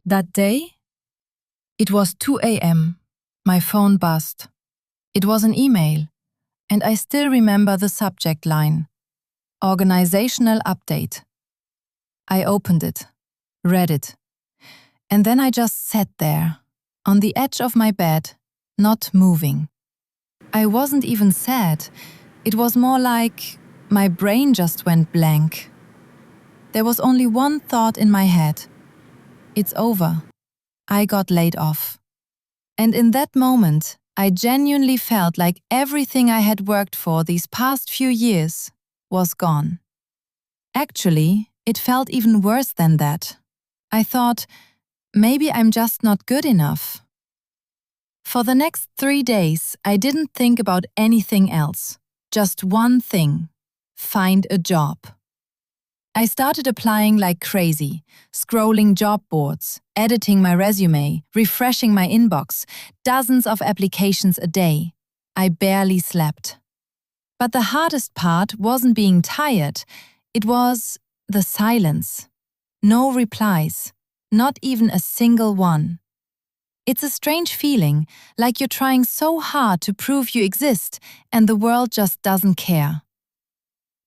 That day, it was 2 a.m. My phone buzzed. It was an email, and I still remember the subject line: Organizational Update. I opened it, read it, and then I just sat there, on the edge of my bed, not moving. I wasn't even sad. It was more like my brain just went blank. There was only one thought in my head. It's over. I got laid off. And in that moment, I genuinely felt like everything I had worked for these past few years was gone. Actually, it felt even worse than that. I thought, maybe I'm just not good enough. For the next 3 days, I didn't think about anything else. Just one thing: find a job. I started applying like crazy, scrolling job boards, editing my resume, refreshing my inbox, dozens of applications a day. I barely slept. But the hardest part wasn't being tired, it was the silence. No replies, not even a single one. It's a strange feeling, like you're trying so hard to prove you exist and the world just doesn't care.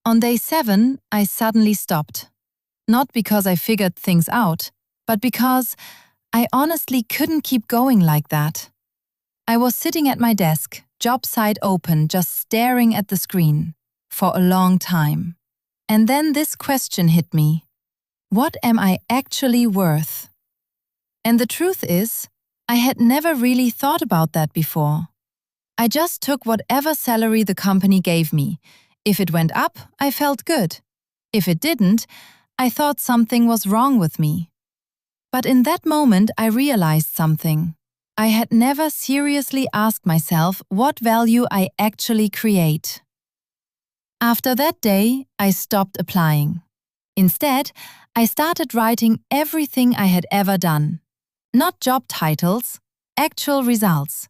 On day 7, I suddenly stopped. Not because I figured things out, but because I honestly couldn't keep going like that. I was sitting at my desk, job site open, just staring at the screen, for a long time. And then this question hit me: what am I actually worth? And the truth is, I had never really thought about that before. I just took whatever salary the company gave me. If it went up, I felt good. If it didn't, I thought something was wrong with me. But in that moment, I realized something. I had never seriously asked myself what value I actually create. After that day, I stopped applying. Instead, I started writing everything I had ever done. Not job titles, actual results.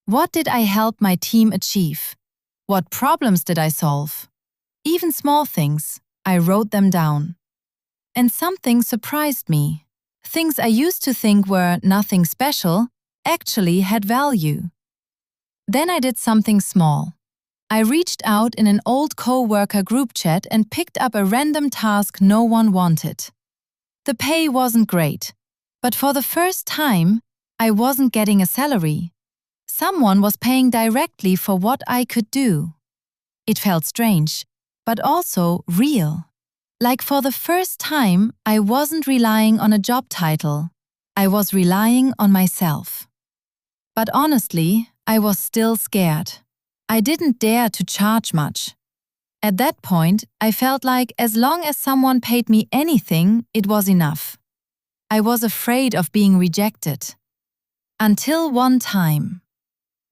What did I help my team achieve? What problems did I solve? Even small things, I wrote them down. And something surprised me. Things I used to think were nothing special actually had value. Then I did something small. I reached out in an old co-worker group chat and picked up a random task no one wanted. The pay wasn't great, but for the first time, I wasn't getting a salary. Someone was paying directly for what I could do. It felt strange, but also real. Like for the first time, I wasn't relying on a job title. I was relying on myself. But honestly, I was still scared. I didn't dare to charge much. At that point, I felt like as long as someone paid me anything, it was enough. I was afraid of being rejected. Until one time.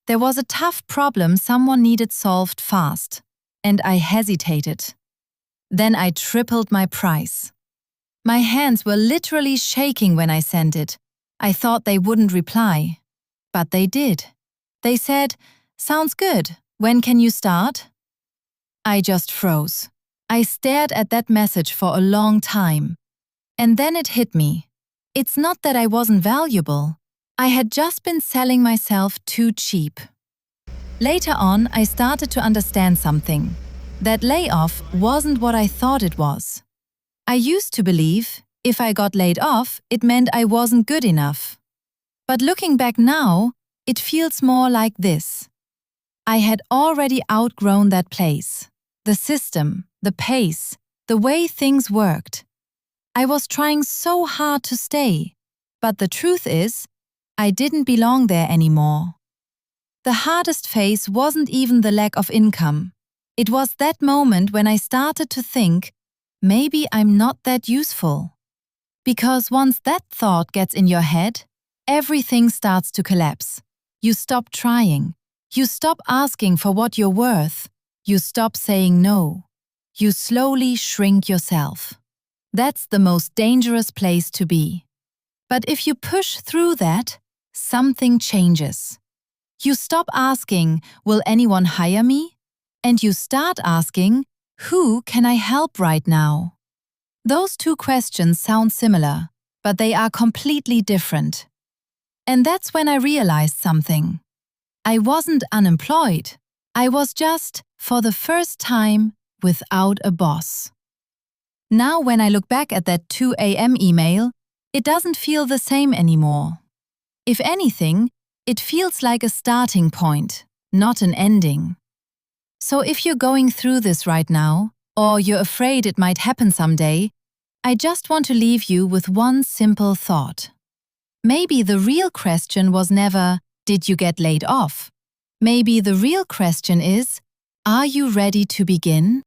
There was a tough problem someone needed solved fast, and I hesitated. Then I tripled my price. My hands were literally shaking when I sent it. I thought they wouldn't reply. But they did. They said, "Sounds good. When can you start?" I just froze. I stared at that message for a long time. And then it hit me. It's not that I wasn't valuable. I had just been selling myself too cheap. Later on, I started to understand something. That layoff wasn't what I thought it was. I used to believe if I got laid off, it meant I wasn't good enough. But looking back now, it feels more like this. I had already outgrown that place. The system, the pace, the way things worked. I was trying so hard to stay, but the truth is, I didn't belong there anymore. The hardest phase wasn't even the lack of income. It was that moment when I started to think, maybe I'm not that useful. Because once that thought gets in your head, everything starts to collapse. You stop trying. You stop asking for what you're worth. You stop saying no. You slowly shrink yourself. That's the most dangerous place to be. But if you push through that, something changes. You stop asking, will anyone hire me? And you start asking, who can I help right now? Those two questions sound similar, but they are completely different. And that's when I realized something. I wasn't unemployed. I was just, for the first time, without a boss. Now when I look back at that 2 a.m. email, it doesn't feel the same anymore. If anything, it feels like a starting point, not an ending. So if you're going through this right now, or you're afraid it might happen someday, I just want to leave you with one simple thought. Maybe the real question was never, did you get laid off? Maybe the real question is, are you ready to begin?